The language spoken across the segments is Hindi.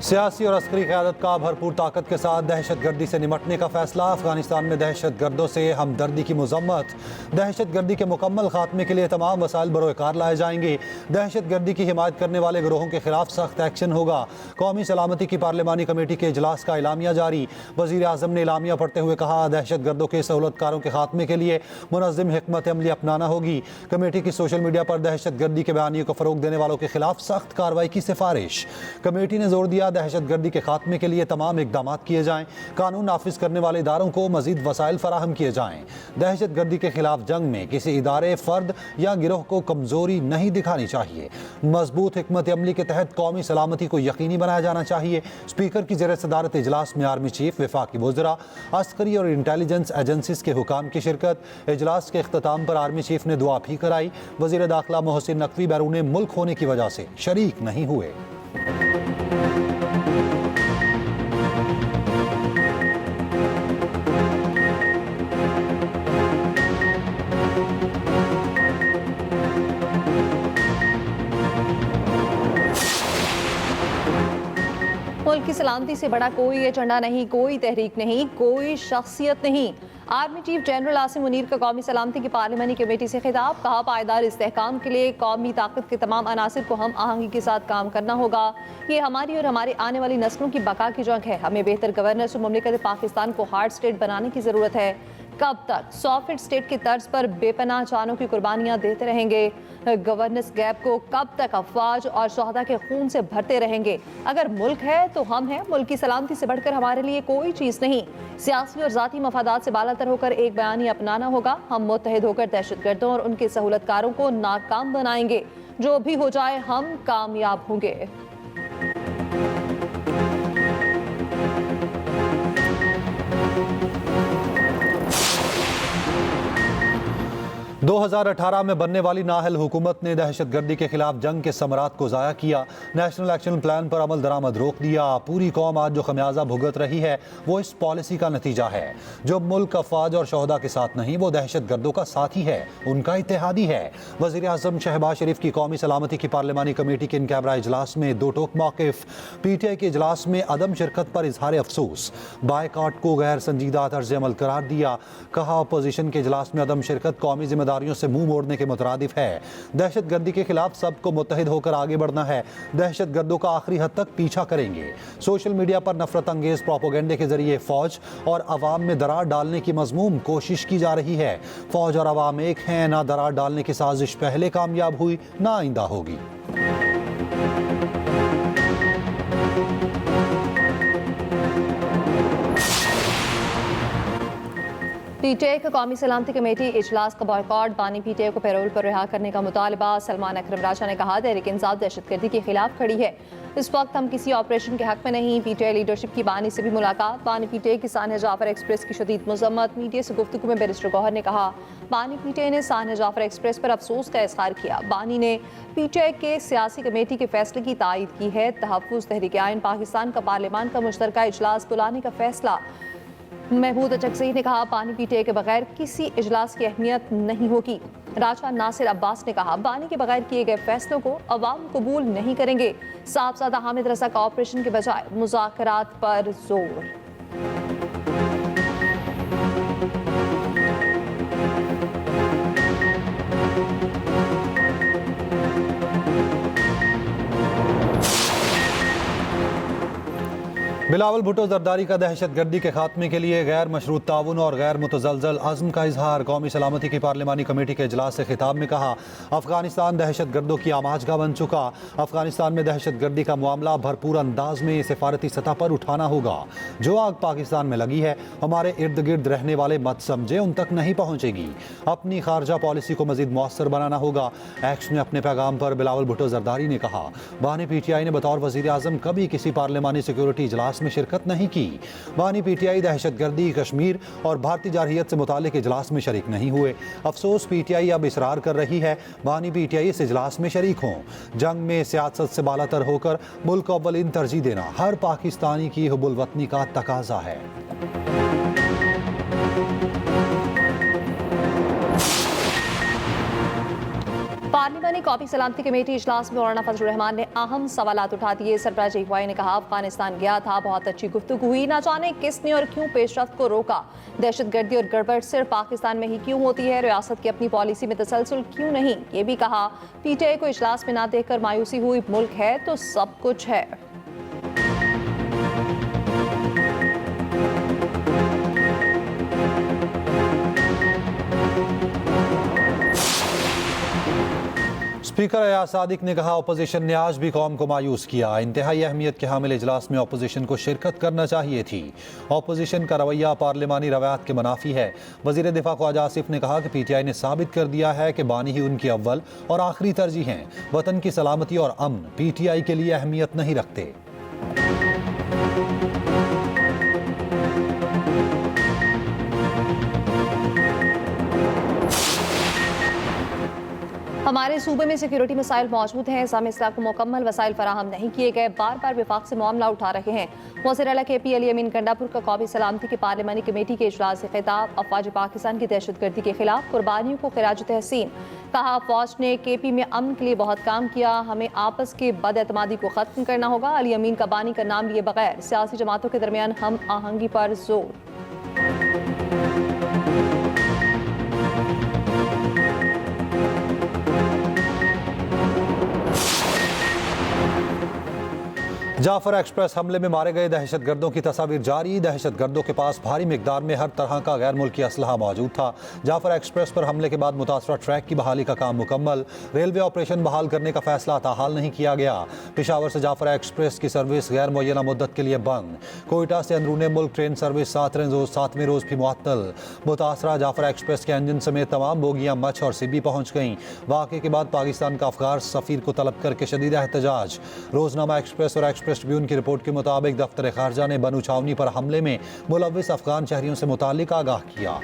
सियासी और अस्करी क़यादत का भरपूर ताकत के साथ दहशत गर्दी से निमटने का फैसला। अफगानिस्तान में दहशत गर्दों से हमदर्दी की मजम्मत। दहशत गर्दी के मुकम्मल खात्मे के लिए तमाम वसाइल बरोकार लाए जाएंगे। दहशत गर्दी की हिमायत करने वाले गिरोहों के खिलाफ सख्त एक्शन होगा। कौमी सलामती की पार्लिमानी कमेटी के इजलास का एलामिया जारी। वज़ीर आज़म ने एलामिया पढ़ते हुए कहा, दहशत गर्दों के सहूलतकारों के खात्मे के लिए मुनज़्ज़म हिकमत अमली अपनाना होगी। कमेटी की सोशल मीडिया पर दहशत गर्दी के बयानियों को फ़रोग देने वालों के खिलाफ सख्त कार्रवाई की सिफारिश। कमेटी ने जोर दिया, दहशत गर्दी के खात्मे के लिए तमाम इकदाम किए जाएं। कानून नाफिज करने वाले इदारों को मजीद वसाइल फराहम किए जाएं। दहशत गर्दी के खिलाफ जंग में किसी इदारे, फर्द या गिरोह को कमजोरी नहीं दिखानी चाहिए। मजबूत हिकमत अमली के तहत कौमी सलामती को यकीनी बनाया जाना चाहिए। स्पीकर की ज़ेर सदारत इजलास में आर्मी चीफ, वफाकी वज़रा, अस्करी और इंटेलिजेंस एजेंसीज के हुकाम की शिरकत। इजलास के अख्ताम पर आर्मी चीफ ने दुआ भी कराई। वज़ीर दाखिला मोहसिन नकवी बैरून मुल्क होने की वजह से शरीक नहीं हुए। मुल्क की सलामती से बड़ा कोई एजेंडा नहीं, कोई तहरीक नहीं, कोई शख्सियत नहीं। Army chief general Asim Munir का कौमी सलामती की पार्लिमानी कमेटी से खिताब। कहा, पायदार इस्तेहकाम के लिए कौमी ताकत के तमाम अनासिर को हम आहंगी के साथ काम करना होगा। ये हमारी और हमारे आने वाली नस्लों की बका की जंग है। हमें बेहतर गवर्नेंस और मुमलिकत पाकिस्तान को हार्ड स्टेट बनाने की ज़रूरत है। कब तक सॉफ्ट स्टेट की तर्ज पर बेपनाह जानों की कुर्बानियां देते रहेंगे? गवर्नेंस गैप को कब तक अफवाज और शहदा के खून से भरते रहेंगे? अगर मुल्क है तो हम हैं। मुल्क की सलामती से बढ़कर हमारे लिए कोई चीज़ नहीं। सियासी और ज़ाती मफादात से बालातर होकर एक बयानी अपनाना होगा। हम मुत्तहिद होकर दहशतगर्दों और उनके सहूलतकारों को नाकाम बनाएंगे। जो भी हो जाए, हम कामयाब होंगे। 2018 में बनने वाली नाहल हुकूमत ने दहशत गर्दी के खिलाफ जंग के समरात को ज़ाया किया। नेशनल एक्शन प्लान पर अमल दरामद रोक दिया। पूरी कौम आज जो खमियाजा भुगत रही है वो इस पॉलिसी का नतीजा है। जो मुल्क अफवाज और शहदा के साथ नहीं, वो दहशत गर्दों का साथी है, उनका इत्तेहादी है। वज़ीर आज़म शहबाज शरीफ की कौमी सलामती की पार्लिमानी कमेटी के इन कैमरा इजलास में दो टोक मौक़िफ़। PTI के इजलास में अदम शिरकत पर इजहार अफसोस। बायकॉट को गैर संजीदा तर्ज अमल करार दिया। कहा, अपोजिशन के इजलास में अदम शिरकत कौमी जिम्मेदारियों से मुंह मोड़ने के मुतरादिफ है। दहशत गर्दी के खिलाफ सबको मुत्तहिद होकर आगे बढ़ना है। दहशत गर्दों का आखिरी हद तक पीछा करेंगे। सोशल मीडिया पर नफरत अंगेज प्रोपोगेंडे के जरिए फौज और अवाम में दरार डालने की मजमूम कोशिश की जा रही है। फौज और अवाम एक हैं। ना दरार डालने की साजिश पहले कामयाब हुई, ना आइंदा होगी। PTI का कौमी सलामती कमेटी इजलास का बॉयकॉट। बानी PTI को पैरोल पर रिहा करने का मुतालबा। सलमान अकरम राजा ने कहा, तहरीक इंसाफ दहशतगर्दी के खिलाफ खड़ी है। इस वक्त हम किसी ऑपरेशन के हक में नहीं। PTI लीडरशिप की बानी से भी मुलाकात। बानी PTI की सानिया जाफर एक्सप्रेस की शदीद मजम्मत। मीडिया से गुफ्तगू में बैरिस्टर गौहर ने कहा, बानी PTI ने सानिया जाफर एक्सप्रेस पर अफसोस का इजहार किया। बानी ने PTI के सियासी कमेटी के फैसले की तायद की है। तहफ़्फ़ुज़ तहरीक आइन पाकिस्तान का पार्लियामान का मुश्तरका इजलास बुलाने का फैसला। महमूद अचकज़ई ने कहा, बानी PTI के बगैर किसी इजलास की अहमियत नहीं होगी। राजा नासिर अब्बास ने कहा, बानी के बगैर किए गए फैसलों को अवाम कबूल नहीं करेंगे। साहबजादा हामिद रजा का ऑपरेशन के बजाय मुज़ाकरात पर जोर। बिलावल भुट्टो जरदारी का दहशत गर्दी के खात्मे के लिए गैर मशरूत ताउन और गैर मुतज़लज़ल अज़्म का इजहार। कौमी सलामती की पार्लिमानी कमेटी के इजलास से खिताब में कहा, अफगानिस्तान दहशत गर्दों की आमाजगा बन चुका। अफगानिस्तान में दहशत गर्दी का मामला भरपूर अंदाज में सिफारती सतह पर उठाना होगा। जो आग पाकिस्तान में लगी है, हमारे इर्द गिर्द रहने वाले मत समझे उन तक नहीं पहुँचेगी। अपनी खारजा पॉलिसी को मजीद मौसर बनाना होगा। एक्स में अपने पैगाम पर बिलावल भुट्टो जरदारी ने कहा, बानी PTI ने बतौर वज़ीर आज़म कभी किसी पार्लिमानी सिक्योरिटी इजलास में शिरकत नहीं की। बानी PTI दहशतगर्दी, कश्मीर और भारतीय जारहियत से मुतालिक इजलास में शरीक नहीं हुए। अफसोस PTI अब इसरार कर रही है बानी PTI इस इजलास में शरीक हों। जंग में सियासत से बालातर होकर मुल्क अव्वलीन तरजीह देना हर पाकिस्तानी की हुब्बुल वतनी का तकाजा है। पार्लिमानी कौमी सलामती कमेटी इजलास में मौलाना फजलुर रहमान ने अहम सवालात उठा दिए। सरबराह JUI ने कहा, अफगानिस्तान गया था, बहुत अच्छी गुफ्तगू हुई, ना जाने किसने और क्यों पेशरफ्त को रोका। दहशतगर्दी और गड़बड़ सिर्फ पाकिस्तान में ही क्यों होती है, रियासत की अपनी पॉलिसी में तसलसल क्यों नहीं। ये भी कहा, PTI को इजलास में ना देखकर मायूसी हुई, मुल्क है तो सब कुछ है। स्पीकर अयाज सादिक ने कहा, अपोजिशन ने आज भी कौम को मायूस किया। इंतहाई अहमियत के हामिल इजलास में अपोजिशन को शिरकत करना चाहिए थी। अपोजिशन का रवैया पार्लिमानी रवायत के मुनाफी है। वजीर दिफा ख्वाजा आसिफ ने कहा कि PTI ने साबित कर दिया है कि बानी ही उनकी अव्वल और आखिरी तरजीह हैं। वतन की सलामती और अमन PTI के लिए अहमियत नहीं रखते। हमारे सूबे में सिक्योरिटी मसाइल मौजूद हैं, इस्लामी इस्लाह को मुकम्मल वसाइल फराहम नहीं किए गए, बार बार विफाक से मामला उठा रहे हैं। वज़ीर आला KP अली अमीन गंडापुर का कौमी सलामती की पार्लिमानी कमेटी के इजलास से खिताब, अफवाज पाकिस्तान की दहशतगर्दी के खिलाफ कुर्बानियों को खिराज तहसीन। कहा, फौज ने KP में अमन के लिए बहुत काम किया, हमें आपस के बदएतमादी को खत्म करना होगा। अली अमीन का बानी का नाम लिए बगैर सियासी जमातों के दरमियान हम आहंगी पर जोर। जाफर एक्सप्रेस हमले में मारे गए दहशतगर्दों की तस्वीर जारी। दहशतगर्दों के पास भारी मिकदार में हर तरह का गैर मुल्की असलहा मौजूद था। जाफर एक्सप्रेस पर हमले के बाद मुतासरा ट्रैक की बहाली का काम मुकम्मल। रेलवे ऑपरेशन बहाल करने का फैसला ताहाल नहीं किया गया। पेशावर से जाफर एक्सप्रेस की सर्विस गैर मुअय्यना मुद्दत के लिए बंद। कोयटा से अंदरूनी मुल्क ट्रेन सर्विस 7वें रोज भी मुअत्तल। मुतासरा जाफर एक्सप्रेस के इंजन समेत तमाम बोगियां मछ और सिब्बी पहुंच गईं। वाक़े के बाद पाकिस्तान का अफगान सफ़ीर को तलब करके शदीद एहतजाज। रोजनामा एक्सप्रेस और एक्सप्रेस ट्रिब्यून की रिपोर्ट के मुताबिक दफ्तर खारजा ने बनू छावनी पर हमले में मुलव्विस अफगान शहरियों से मुताल्लिक आगाह किया।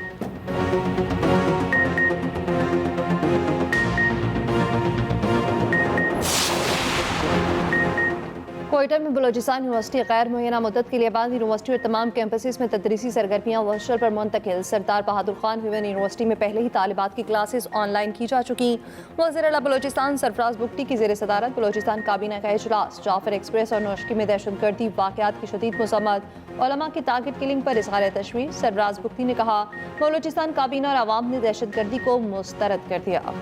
कोयटा में बलोचिस्तान यूनिवर्सिटी गैर मुअय्यना मुद्दत के लिए बंद। यूनिवर्सिटी और तमाम कैंपसेस में तदरीसी सरगर्मियाँ वर्चुअल पर मुंतकिल। सरदार बहादुर खान विमेन यूनिवर्सिटी में पहले ही तालिबात की क्लासेस ऑनलाइन की जा चुकी। वज़ीर आला बलोचिस्तान सरफराज बुगटी की ज़ेर सदारत बलोचिस्तान काबीना का इजलास। जाफर एक्सप्रेस और नौशकी में दहशतगर्दी वाक़यात की शदीद मज़म्मत। उलमा की टारगेट किलिंग पर इज़हार तशवीश। सरफराज बुगटी ने कहा, बलोचिस्तान काबीना और आवाम ने दहशतगर्दी को मुस्तरद कर दिया।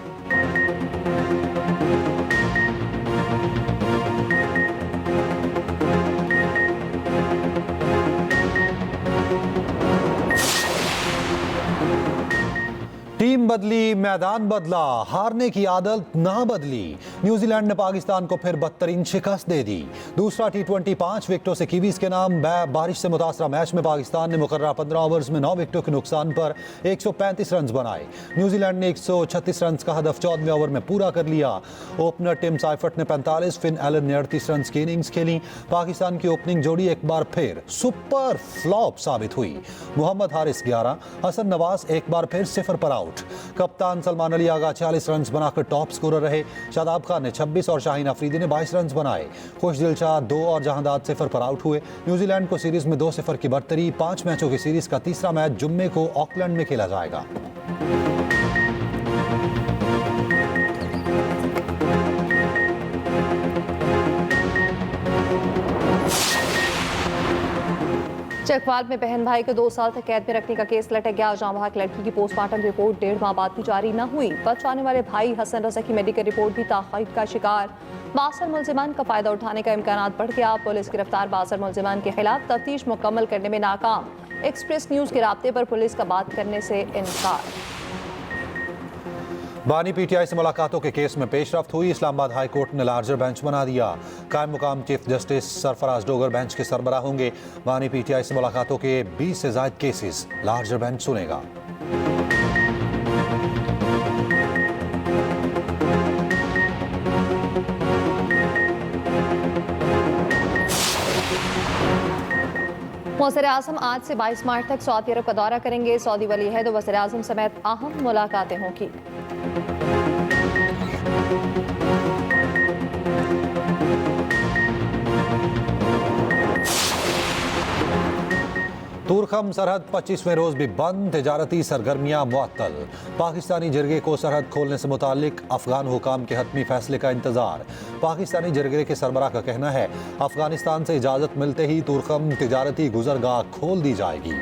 टीम बदली, मैदान बदला, हारने की आदत ना बदली। न्यूजीलैंड ने पाकिस्तान को फिर बदतरीन शिकस्त दे दी। दूसरा T20 5 विकेटों से कीवीज के नाम। बारिश से मुतासरा मैच में पाकिस्तान ने मुकर्ररा 15 ओवर्स में 9 विकेटों के नुकसान पर 135 रन बनाए। न्यूजीलैंड ने 136 रन का हदफ 14वें ओवर में पूरा कर लिया। ओपनर टिम साइफर्ट ने 45, फिन एलन ने 38 रन की इनिंग्स खेली। पाकिस्तान की ओपनिंग जोड़ी एक बार फिर सुपर फ्लॉप साबित हुई। मोहम्मद हारिस 11, हसन नवाज एक बार फिर 0 पर आउट। कप्तान सलमान अली आगा 40 रन बनाकर टॉप स्कोरर रहे। शादाब खान ने 26 और शाहीन अफरीदी ने 22 रन बनाए। खुशदिल शाह 2 और जहांदाद 0 पर आउट हुए। न्यूजीलैंड को सीरीज में 2-0 की बढ़तरी। 5 मैचों की सीरीज का तीसरा मैच जुम्मे को ऑकलैंड में खेला जाएगा। चकवाल में बहन भाई को 2 साल तक कैद में रखने का केस लटक गया। जहां वहां लड़की की पोस्टमार्टम रिपोर्ट 1.5 माह बाद भी जारी न हुई। बचाने वाले भाई हसन रजा की मेडिकल रिपोर्ट भी ताख़ीर का शिकार। बासर मुलजिमान का फायदा उठाने का इम्कान बढ़ गया। पुलिस गिरफ्तार बासर मुलजिमान के खिलाफ तफ्तीश मुकम्मल करने में नाकाम। एक्सप्रेस न्यूज के राब्ते पर पुलिस का बात करने से इनकार। बानी PTI से मुलाकातों के केस में पेशरफ्त हुई। इस्लामाबाद हाई कोर्ट ने लार्जर बेंच बना दिया। कायम मुकाम chief justice Sarfaraz Dogar bench के सरबराह होंगे। बानी PTI से मुलाकातों के 20 से ज्यादा केसेस लार्जर बेंच सुनेगा। वज़ीर-ए-आज़म आज से 22 मार्च तक सऊदी अरब का दौरा करेंगे। सऊदी वली अहद और वज़ीर-ए-आज़म समेत अहम मुलाकातें होंगी। तुरखम सरहद 25वें रोज भी बंद, तिजारती सरगर्मियां मुअत्तल। पाकिस्तानी जिरगे को सरहद खोलने से मुतालिक अफगान हुकाम के हतमी फैसले का इंतजार। पाकिस्तानी जिरगे के सरबराह का कहना है अफगानिस्तान से इजाजत मिलते ही तुरखम तिजारती गुजरगाह खोल दी जाएगी।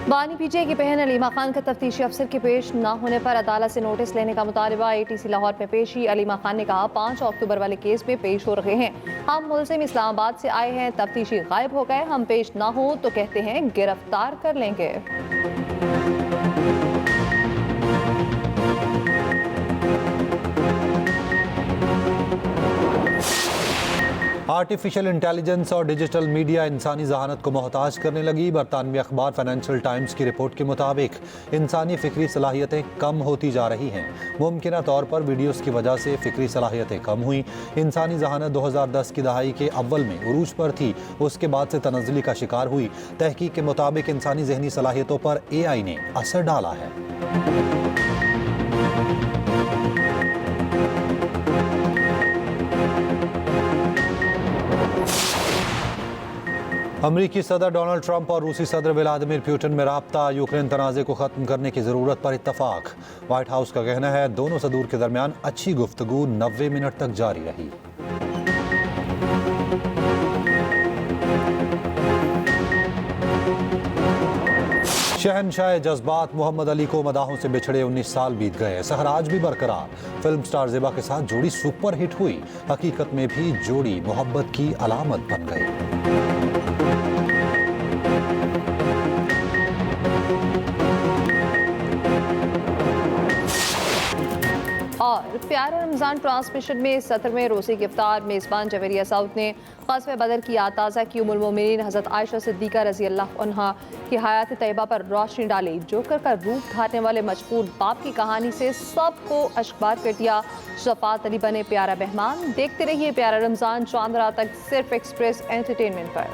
बानी पीजे की बहन अलीमा खान का तफ्तीशी अफसर के पेश न होने पर अदालत से नोटिस लेने का मुतालबा। ATC लाहौर में पेशी। अलीमा खान ने कहा 5 अक्टूबर वाले केस में पेश हो रहे हैं। हम मुलजिम इस्लामाबाद से आए हैं, तफ्तीशी गायब हो गए, हम पेश ना हो तो कहते हैं गिरफ्तार कर लेंगे। आर्टिफिशियल इंटेलिजेंस और डिजिटल मीडिया इंसानी जहानत को मोहताज करने लगी। बरतानवी अखबार फाइनेंशियल टाइम्स की रिपोर्ट के मुताबिक इंसानी फ़िक्री सलाहियतें कम होती जा रही हैं। मुमकिना तौर पर वीडियोस की वजह से फ़िक्री सलाहियतें कम हुई। इंसानी जहानत 2010 की दहाई के अव्वल में उरूज पर थी, उसके बाद से तनज़्ज़ुली का शिकार हुई। तहकीक के मुताबिक इंसानी ज़हनी सलाहियतों पर AI ने असर डाला है। अमरीकी सदर डोनाल्ड ट्रंप और रूसी सदर व्लादिमीर पुतिन में राब्ता। यूक्रेन तनाज़े को ख़त्म करने की ज़रूरत पर इत्तफ़ाक। व्हाइट हाउस का कहना है दोनों सदूर के दरमियान अच्छी गुफ्तगू 90 मिनट तक जारी रही। शहनशाह जज्बात मोहम्मद अली को मदाहों से बिछड़े 19 साल बीत गए, सहराज भी बरकरार। फिल्म स्टार ज़ेबा के साथ जोड़ी सुपर हिट हुई, हकीकत में भी जोड़ी मोहब्बत की अलामत बन गई। और प्यारा रमज़ान ट्रांसमिशन में 17वें रोज़े की इफ्तार मेज़बान जवेरिया साउद ने ग़ज़वे बदर की याद ताज़ा की। उम्मुल मोमिनीन हज़रत आयशा सिद्दीक़ा रज़ी अल्लाह अन्हा की हयात तैयबा पर रोशनी डाली। जोकर का रूप धारने वाले मजबूर बाप की कहानी से सबको अश्कबार कर दिया। शफ़ात अली बने प्यारा मेहमान। देखते रहिए प्यारा रमज़ान चांद रात तक सिर्फ एक्सप्रेस एंटरटेनमेंट पर।